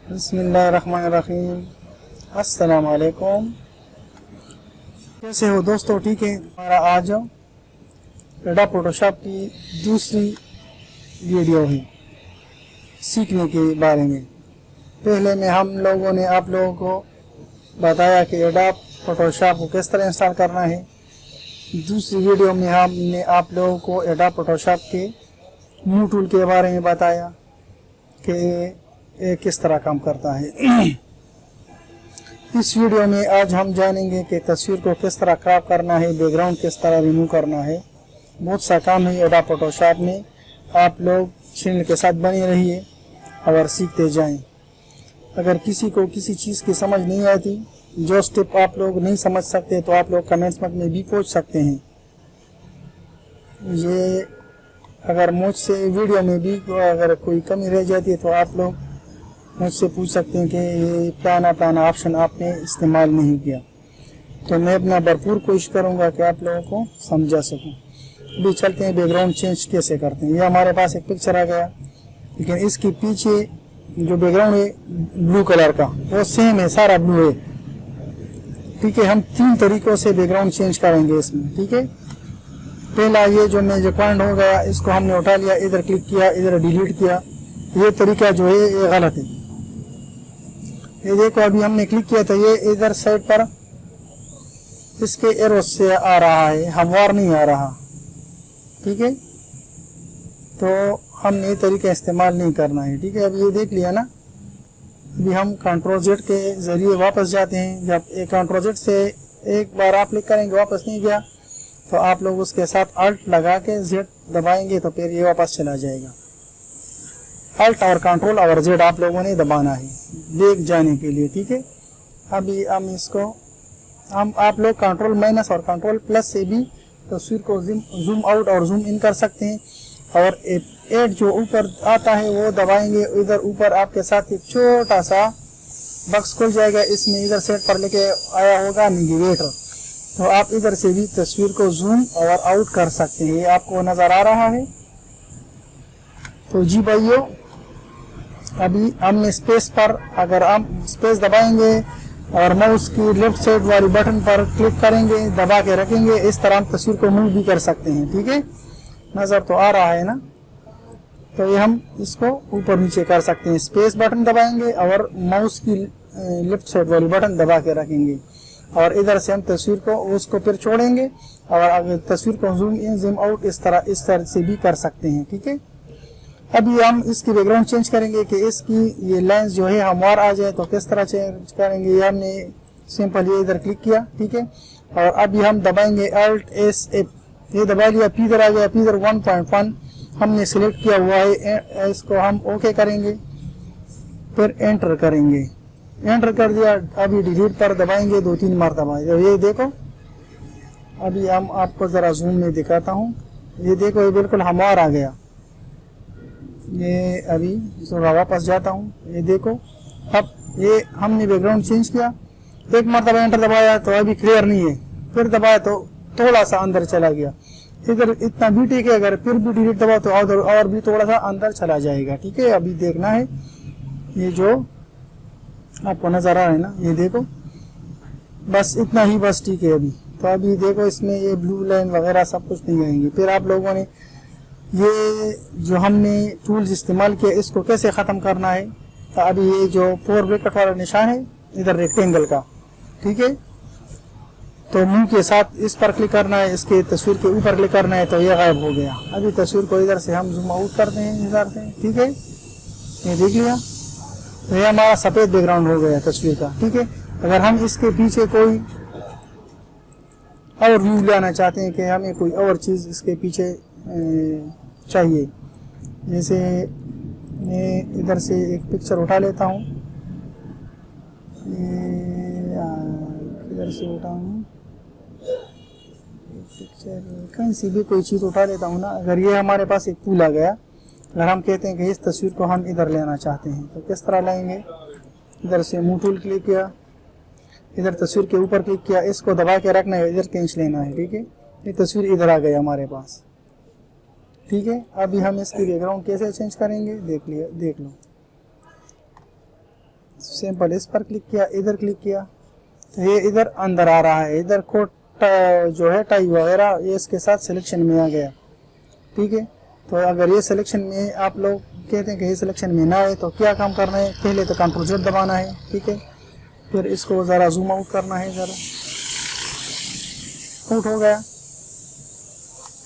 बिस्मिल्लाहिर्रहमानिर्रहीम। अस्सलाम वालेकुम। कैसे हो दोस्तों? ठीक है। हमारा आज एडोब फोटोशॉप की दूसरी वीडियो है सीखने के बारे में। पहले में हम लोगों ने आप लोगों को बताया कि एडोब फोटोशॉप को किस तरह इंस्टॉल करना है। दूसरी वीडियो में हमने आप लोगों को एडोब फोटोशॉप के न्यू टूल के बारे में बताया कि ये किस तरह काम करता है। इस वीडियो में आज हम जानेंगे कि तस्वीर को किस तरह क्रॉप करना है, बैकग्राउंड किस तरह रिमूव करना है। बहुत सा काम है एडोब फोटोशॉप में। आप लोग चैनल के साथ बने रहिए और सीखते जाएं। अगर किसी को किसी चीज़ की समझ नहीं आती, जो स्टेप आप लोग नहीं समझ सकते, तो आप लोग कमेंट्स में भी पूछ सकते हैं। ये अगर मुझसे वीडियो में भी अगर कोई कमी रह जाती है तो आप लोग मुझसे पूछ सकते हैं कि ये पुराना ऑप्शन आपने इस्तेमाल नहीं किया। तो मैं अपना भरपूर कोशिश करूंगा कि आप लोगों को समझा सकूं। अभी चलते हैं बैकग्राउंड चेंज कैसे करते हैं। ये हमारे पास एक पिक्चर आ गया, लेकिन इसके पीछे जो बैकग्राउंड है ब्लू कलर का, वो सेम है, सारा ब्लू है। ठीक है, हम 3 तरीकों से बैकग्राउंड चेंज करेंगे इसमें। ठीक है, पहला ये जो मैजिक पॉइंट हो गया, इसको हमने उठा लिया, इधर क्लिक किया, इधर डिलीट किया। ये तरीका जो है ये गलत है। ये देखो, अभी हमने क्लिक किया था, ये इधर साइड पर इसके एरो से आ रहा है, हमवार नहीं आ रहा। ठीक है, तो हमने ये तरीका इस्तेमाल नहीं करना है। ठीक है, अभी ये देख लिया ना। अभी हम कंट्रोल जेड के जरिए वापस जाते हैं। जब एक कंट्रोल जेड से एक बार आप क्लिक करेंगे, वापस नहीं गया, तो आप लोग उसके साथ अल्ट लगा के जेड दबाएंगे तो फिर ये वापस चला जाएगा। अल्ट और कंट्रोल और जेड आप लोगों ने दबाना है बैक जाने के लिए। ठीक है, अभी हम इसको आप लोग कंट्रोल माइनस और कंट्रोल प्लस से भी तस्वीर को जूम आउट और जूम इन कर सकते हैं। और एड जो ऊपर आता है वो दबाएंगे, इधर ऊपर आपके साथ एक छोटा सा बक्स खुल जाएगा। इसमें इधर सेट पर लेके आया होगा नेविगेटर, तो आप इधर से भी तस्वीर को जूम और आउट कर सकते हैं। ये आपको नजर आ रहा है। तो जी भाइयों, अभी हम स्पेस पर अगर हम स्पेस दबाएंगे और माउस की लेफ्ट साइड वाली बटन पर क्लिक करेंगे, दबा के रखेंगे, इस तरह हम तस्वीर को मूव भी कर सकते हैं। ठीक है, नज़र तो आ रहा है ना। तो ये हम इसको ऊपर नीचे कर सकते हैं। स्पेस बटन दबाएंगे और माउस की लेफ्ट साइड वाली बटन दबा के रखेंगे, और इधर से हम तस्वीर को उसको फिर छोड़ेंगे और अगर तस्वीर को जूम इन जूम आउट इस तरह से भी कर सकते हैं। ठीक है, अभी हम इसकी बैकग्राउंड चेंज करेंगे कि इसकी ये लाइंस जो है हमवार आ जाए। तो किस तरह चेंज करेंगे, ये हमने सिंपल ये इधर क्लिक किया। ठीक है, और अभी हम दबाएंगे अल्ट एस एफ, ये दबा लिया, पी इधर आ गया, पी इधर 1.1 हमने सिलेक्ट किया हुआ है। इसको हम ओके करेंगे, फिर एंटर करेंगे। एंटर कर दिया, अभी डिलीट पर दबाएंगे 2-3 मरतबा। ये देखो, अभी हम आपको ज़रा जूम में दिखाता हूँ। ये देखो, ये बिल्कुल हमवार आ गया। ये अभी थोड़ा वापस जाता हूँ। ये देखो, अब ये हमने बैकग्राउंड चेंज किया, एक मरतबा एंटर दबाया तो अभी क्लियर नहीं है, फिर दबाया तो थोड़ा सा अंदर चला गया। इधर इतना भी ठीक है, अगर फिर भी डिलीट दबाओ तो और भी थोड़ा सा अंदर चला जाएगा। ठीक है, अभी देखना है, ये जो आपको नजर आ रहा है ना, ये देखो, बस इतना ही, बस ठीक है। अभी तो अभी देखो, इसमें ये ब्लू लाइन वगैरह सब कुछ नहीं आएंगे। फिर आप लोगों ने ये जो हमने टूल्स इस्तेमाल किया, इसको कैसे ख़त्म करना है। तो अभी ये जो 4 ब्रैकेट वाला निशान है इधर रेक्टेंगल का, ठीक है, तो मुंह के साथ इस पर क्लिक करना है, इसके तस्वीर के ऊपर क्लिक करना है, तो ये गायब हो गया। अभी तस्वीर को इधर से हम जूम आउट करते हैं इधर से। ठीक है, ये देख लिया, तो ये हमारा सफ़ेद बैकग्राउंड हो गया तस्वीर का। ठीक है, अगर हम इसके पीछे कोई और व्यू लाना चाहते हैं कि हमें कोई और चीज़ इसके पीछे चाहिए, जैसे मैं इधर से एक पिक्चर उठा लेता हूँ, इधर से उठाऊँ पिक्चर, कहीं से भी कोई चीज़ उठा लेता हूँ ना। अगर ये हमारे पास एक टूल आ गया, अगर हम कहते हैं कि इस तस्वीर को हम इधर लेना चाहते हैं, तो किस तरह लाएंगे। इधर से मूव टूल क्लिक किया, इधर तस्वीर के ऊपर क्लिक किया, इसको दबा के रखना है, इधर खींच लेना है। ठीक है, ये तस्वीर इधर आ गई हमारे पास। ठीक है, अभी हम इसकी बैकग्राउंड कैसे चेंज करेंगे देख लो। सिंपल इस पर क्लिक किया, इधर क्लिक किया तो ये इधर अंदर आ रहा है। इधर कोट जो है टाई वगैरह ये इसके साथ सिलेक्शन में आ गया, ठीक है। तो अगर ये सिलेक्शन में आप लोग कहते हैं कि ये सिलेक्शन में ना आए तो क्या काम करना है, पहले तो कंट्रोल Z दबाना है, ठीक है। फिर इसको ज़रा जूम आउट करना है, ज़रा आउट हो गया।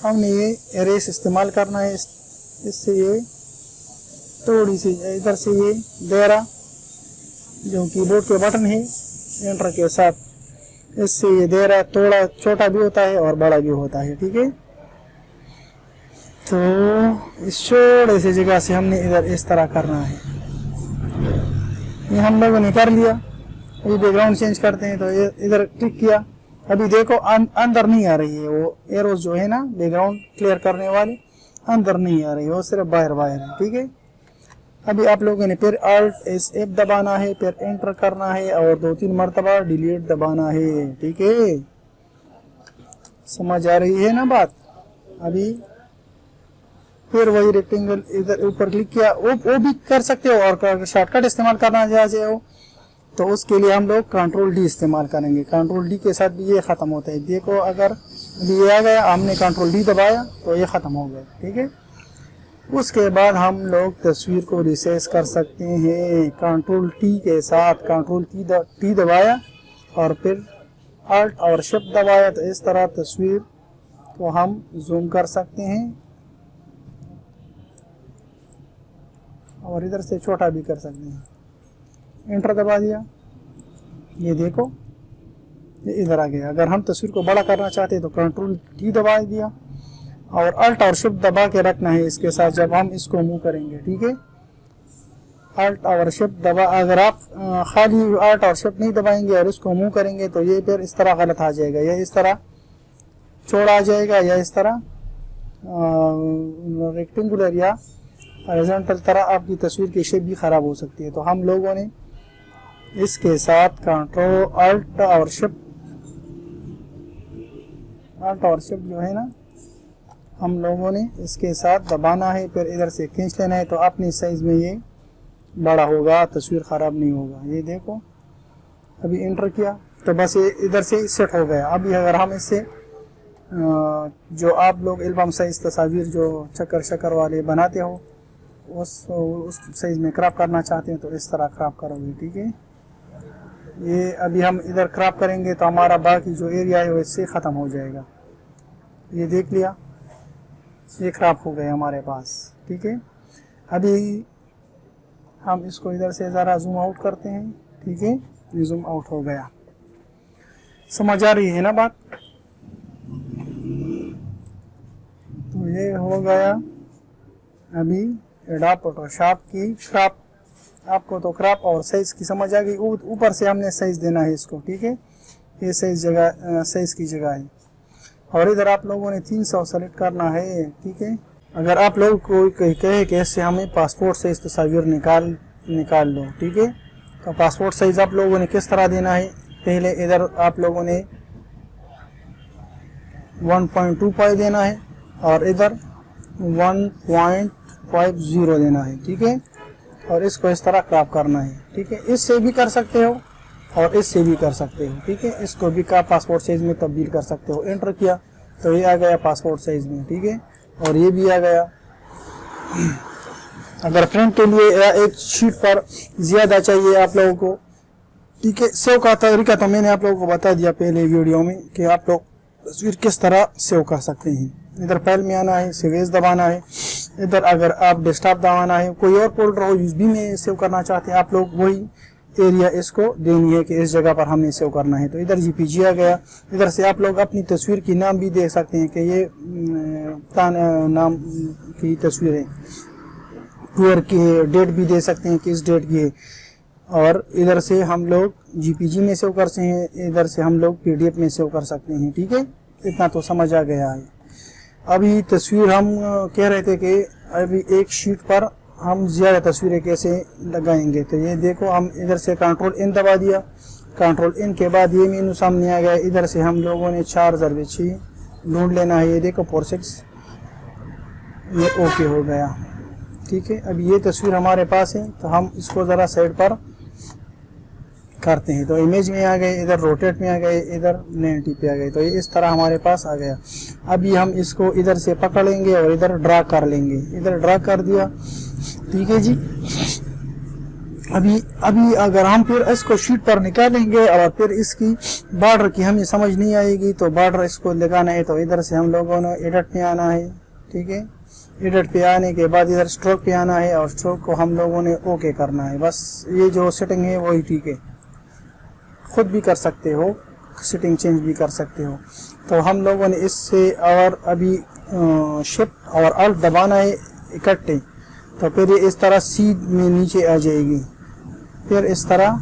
हमने ये एरेस इस्तेमाल करना है, इससे ये थोड़ी सी इधर से ये दायरा जो कीबोर्ड के बटन है एंटर के साथ, इससे ये दायरा थोड़ा छोटा भी होता है और बड़ा भी होता है, ठीक है। तो इस छोटे से जगह से हमने इधर इस तरह करना है। ये हम लोगों ने कर लिया। अभी बैकग्राउंड चेंज करते हैं तो ये इधर क्लिक किया, अभी देखो अंदर नहीं आ रही है, वो एरोस जो है ना बैकग्राउंड क्लियर करने वाली अंदर नहीं आ रही है, वो सिर्फ बाहर बाहर है, ठीक है। अभी आप लोगों ने फिर Alt S F दबाना है, फिर एंटर करना है और 2-3 मरतबा डिलीट दबाना है, ठीक है। समझ आ रही है ना बात। अभी फिर वही रेक्टेंगल इधर ऊपर क्लिक किया, वो भी कर सकते हो। और शॉर्टकट इस्तेमाल करना चाहते हो तो उसके लिए हम लोग कंट्रोल D इस्तेमाल करेंगे। कंट्रोल D के साथ भी ये ख़त्म होता है। देखो अगर ये आ गया, हमने कंट्रोल D दबाया तो ये ख़त्म हो गया, ठीक है। उसके बाद हम लोग तस्वीर को रिसेस कर सकते हैं कंट्रोल T के साथ। कंट्रोल T दबाया और फिर Alt और Shift दबाया तो इस तरह तस्वीर को हम जूम कर सकते हैं और इधर से छोटा भी कर सकते हैं। एंटर दबा दिया, ये देखो ये इधर आ गया। अगर हम तस्वीर को बड़ा करना चाहते हैं तो कंट्रोल T दबा दिया और Alt और Shift दबा के रखना है इसके साथ जब हम इसको मूव करेंगे, ठीक है। Alt और Shift दबा, अगर आप खाली Alt और Shift नहीं दबाएंगे और इसको मूव करेंगे तो ये फिर इस तरह गलत आ जाएगा, या इस तरह चौड़ा आ जाएगा, या इस तरह रेक्टेंगुलर या हॉरिजॉन्टल तरह आपकी तस्वीर की शेप भी ख़राब हो सकती है। तो हम लोगों ने इसके साथ कंट्रोल Alt और Shift जो है ना, हम लोगों ने इसके साथ दबाना है, फिर इधर से खींच लेना है तो अपनी साइज़ में ये बड़ा होगा, तस्वीर ख़राब नहीं होगा। ये देखो अभी एंटर किया तो बस ये इधर से सेट हो गया। अभी अगर हम इससे जो आप लोग एल्बम साइज़ तस्वीर जो चक्कर वाले बनाते हो उस साइज़ में क्रॉप करना चाहते हैं तो इस तरह क्रॉप करोगे, ठीक है। ये अभी हम इधर क्रॉप करेंगे तो हमारा बाकी जो एरिया है वो इससे ख़त्म हो जाएगा। ये देख लिया, ये क्रॉप हो गया हमारे पास, ठीक है। अभी हम इसको इधर से ज़रा जूम आउट करते हैं, ठीक है। ये जूम आउट हो गया। समझ आ रही है ना बात। तो ये हो गया अभी एडोब फोटोशॉप की क्रॉप। आपको तो क्रॉप और साइज़ की समझ आ गई। ऊपर से हमने साइज़ देना है इसको, ठीक है। ये साइज़ की जगह है और इधर आप लोगों ने 300 सेलेक्ट करना है, ठीक है। अगर आप लोग कोई कहे कि इससे हमें पासपोर्ट साइज़ तस्वीर निकाल लो, ठीक है। तो पासपोर्ट साइज़ आप लोगों ने किस तरह देना है, पहले इधर आप लोगों ने 1.25 देना है और इधर 1.50 देना है, ठीक है। और इसको इस तरह क्रॉप करना है, ठीक है। इससे भी कर सकते हो और इससे भी कर सकते हो, ठीक है। इसको भी का पासपोर्ट साइज़ में तब्दील कर सकते हो। एंटर किया तो ये आ गया पासपोर्ट साइज़ में, ठीक है। और ये भी आ गया। अगर प्रिंट के लिए या एक शीट पर ज़्यादा चाहिए आप लोगों को, ठीक है। सेव का तरीका तो मैंने आप लोगों को बता दिया पहले वीडियो में कि आप लोग तस्वीर किस तरह सेव कर सकते हैं। इधर फाइल में आना है, सेव एज दबाना है। इधर अगर आप डेस्कटॉप दबाना है, कोई और फोल्डर हो यूएसबी में सेव करना चाहते हैं आप लोग, वही एरिया इसको देनी है कि इस जगह पर हमने सेव करना है। तो इधर JPG आ गया। इधर से आप लोग अपनी तस्वीर की नाम भी दे सकते हैं कि ये नाम की तस्वीर है, टूर की डेट भी दे सकते हैं किस डेट की है। और इधर से हम लोग JPG में सेव कर सकते हैं, इधर से हम लोग PDF में सेव कर सकते हैं, ठीक है। इतना तो समझ आ गया है। अभी तस्वीर हम कह रहे थे कि अभी एक शीट पर हम ज़्यादा तस्वीरें कैसे लगाएंगे। तो ये देखो हम इधर से कंट्रोल N दबा दिया। कंट्रोल N के बाद ये मेनू सामने आ गया। इधर से हम लोगों ने 4/6 ढूंढ लेना है। ये देखो 4:6, ये ओके हो गया, ठीक है। अभी ये तस्वीर हमारे पास है तो हम इसको ज़रा साइड पर करते हैं। तो इमेज में आ गए, इधर रोटेट में आ गए, इधर 90 पे आ गए। तो ये इस तरह हमारे पास आ गया। अभी हम इसको इधर से पकड़ लेंगे और इधर ड्रा कर लेंगे। इधर ड्रा कर दिया, ठीक है जी। अभी अगर हम फिर इसको शीट पर निकालेंगे और फिर इसकी बॉर्डर की हमें समझ नहीं आएगी, तो बॉर्डर इसको लगाना है। तो इधर से हम लोगों ने एडिट में आना है, ठीक है। एडिट पे आने के बाद इधर स्ट्रोक पे आना है और स्ट्रोक को हम लोगों ने ओके करना है। बस ये जो सेटिंग है वही ठीक है। खुद भी कर सकते हो, सेटिंग चेंज भी कर सकते हो। तो हम लोगों ने इससे और अभी शिफ्ट और अल्ट दबाना है इकट्ठे। तो फिर ये इस तरह सी में नीचे आ जाएगी। फिर इस तरह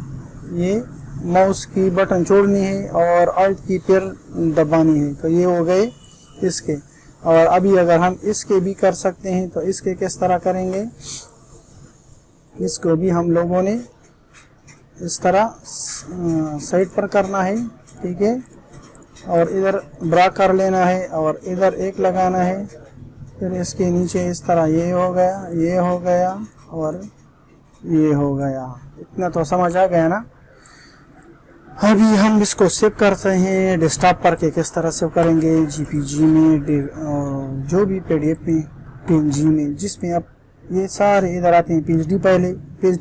ये माउस की बटन छोड़नी है और अल्ट की फिर दबानी है। तो ये हो गए इसके। और अभी अगर हम इसके भी कर सकते हैं तो इसके किस तरह करेंगे, इसको भी हम लोगों ने इस तरह साइड पर करना है, ठीक है। और इधर ड्रा कर लेना है और इधर एक लगाना है। फिर इसके नीचे इस तरह ये हो गया, ये हो गया और ये हो गया। इतना तो समझ आ गया ना। अभी हम इसको सेव करते हैं डेस्कटॉप पर के किस तरह सेव करेंगे, जीपीजी में, जो भी पीडीएफ में, पीएनजी में, जिसमें आप ये सारे इधर आते हैं। पीएचडी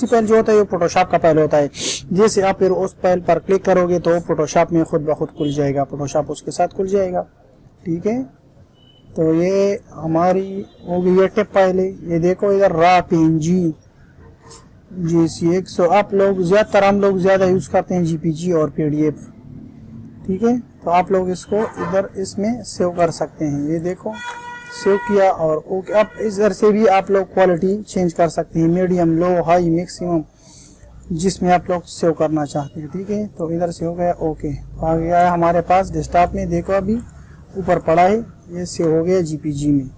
फाइल जो होता है वो फोटोशॉप का फाइल होता है। जैसे आप फिर उस फाइल पर क्लिक करोगे तो फोटोशॉप में खुद ब खुद खुल जाएगा, फोटोशॉप उसके साथ खुल जाएगा, ठीक है। तो ये हमारी हो गई है टिप फाइल है। ये देखो इधर रा पीएनजी GC1 सो आप लोग ज़्यादातर हम लोग ज़्यादा यूज़ करते हैं जीपीजी और पीडीएफ, ठीक है। तो आप लोग इसको इधर इसमें सेव कर सकते हैं। ये देखो सेव किया और ओके। अब इधर से भी आप लोग क्वालिटी चेंज कर सकते हैं, मीडियम, लो, हाई, मैक्सिमम, जिसमें आप लोग सेव करना चाहते हैं, ठीक है। तो इधर से हो गया ओके। आ गया है हमारे पास डेस्कटॉप में। देखो अभी ऊपर पड़ा है, ये सेव हो गया जीपीजी में,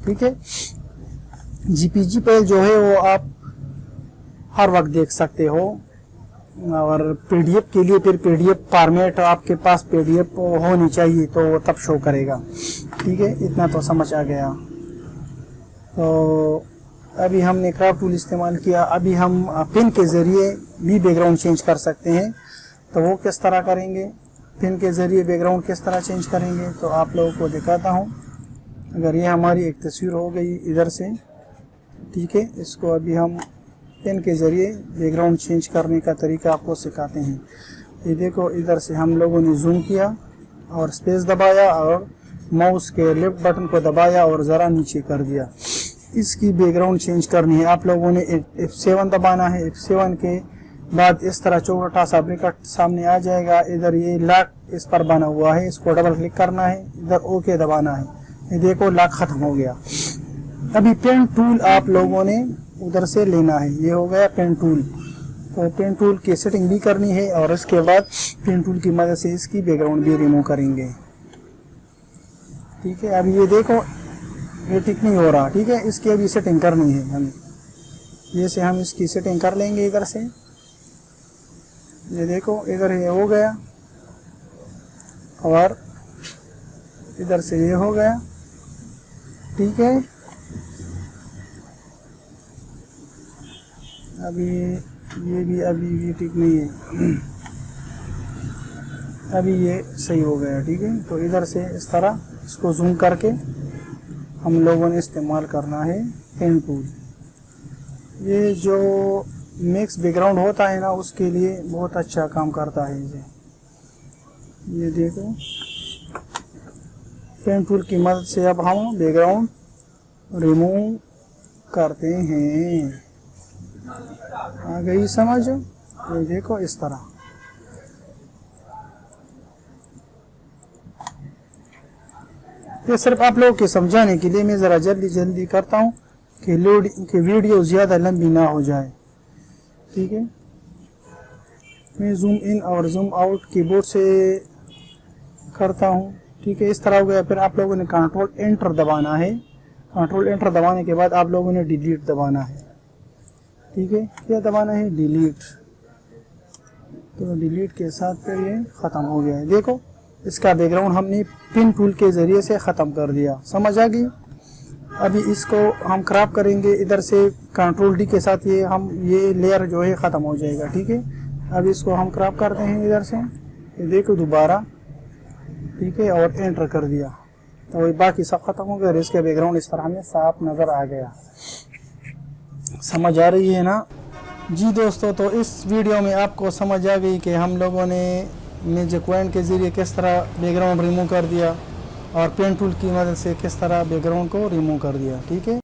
ठीक है। जीपीजी फाइल जो है वो आप हर वक्त देख सकते हो। और पीडीएफ के लिए फिर पीडीएफ फॉर्मेट आपके पास पीडीएफ होनी चाहिए तो तब शो करेगा, ठीक है। इतना तो समझ आ गया। तो अभी हमने क्राफ्ट टूल इस्तेमाल किया। अभी हम पेन के ज़रिए भी बैकग्राउंड चेंज कर सकते हैं। तो वो किस तरह करेंगे, पेन के ज़रिए बैकग्राउंड किस तरह चेंज करेंगे, तो आप लोगों को दिखाता हूँ। अगर ये हमारी एक तस्वीर हो गई इधर से, ठीक है। इसको अभी हम पेन के ज़रिए बैकग्राउंड चेंज करने का तरीका आपको सिखाते हैं। ये देखो इधर से हम लोगों ने जूम किया और स्पेस दबाया और माउस के लेफ्ट बटन को दबाया और ज़रा नीचे कर दिया। इसकी बैकग्राउंड चेंज करनी है। आप लोगों ने F7 दबाना है। F7 के बाद इस तरह छोटा सा ब्रैकेट सामने आ जाएगा। इधर ये लॉक इस पर बना हुआ है, इसको डबल क्लिक करना है, इधर ओके दबाना है। ये देखो लॉक खत्म हो गया। अभी पेन टूल आप लोगों ने उधर से लेना है। ये हो गया पेन टूल। तो पेन टूल की सेटिंग भी करनी है और इसके बाद पेन टूल की मदद से इसकी बैकग्राउंड भी रिमूव करेंगे, ठीक है। अभी ये देखो ये ठीक नहीं हो रहा, ठीक है। इसकी अभी सेटिंग करनी है हमें। जैसे हम इसकी सेटिंग कर लेंगे इधर से। ये देखो इधर ये हो गया और इधर से ये हो गया, ठीक है। अभी ये भी अभी भी ठीक नहीं है। अभी ये सही हो गया, ठीक है। तो इधर से इस तरह इसको जूम करके हम लोगों ने इस्तेमाल करना है पेन टूल। ये जो मिक्स बैकग्राउंड होता है ना, उसके लिए बहुत अच्छा काम करता है ये देखो पेन टूल की मदद से अब हम बैकग्राउंड रिमूव करते हैं। आ गई समझ? ये देखो इस तरह। ये सिर्फ आप लोगों के समझाने के लिए मैं ज़रा जल्दी करता हूँ कि वीडियो ज़्यादा लंबी ना हो जाए, ठीक है। मैं जूम इन और जूम आउट कीबोर्ड से करता हूँ, ठीक है। इस तरह हो गया। फिर आप लोगों ने कंट्रोल एंटर दबाना है। कंट्रोल एंटर दबाने के बाद आप लोगों ने डिलीट दबाना है, ठीक है। क्या दबाना है? डिलीट। तो डिलीट के साथ फिर ये ख़त्म हो गया है। देखो इसका बैकग्राउंड हमने पेन टूल के ज़रिए से ख़त्म कर दिया। समझ आ गई? अभी इसको हम क्रॉप करेंगे इधर से कंट्रोल डी के साथ। ये लेयर जो है ख़त्म हो जाएगा, ठीक है। अब इसको हम क्रॉप करते हैं इधर से, ये देखो दोबारा, ठीक है, और एंटर कर दिया तो वही बाकी सब खत्म हो गया। इसके बैकग्राउंड इस तरह हमें साफ नज़र आ गया। समझ आ रही है ना जी दोस्तों? तो इस वीडियो में आपको समझ आ गई कि हम लोगों ने मैजिक पॉइंट के ज़रिए किस तरह बैकग्राउंड रिमूव कर दिया और पेन टूल की मदद से किस तरह बैकग्राउंड को रिमूव कर दिया। ठीक है।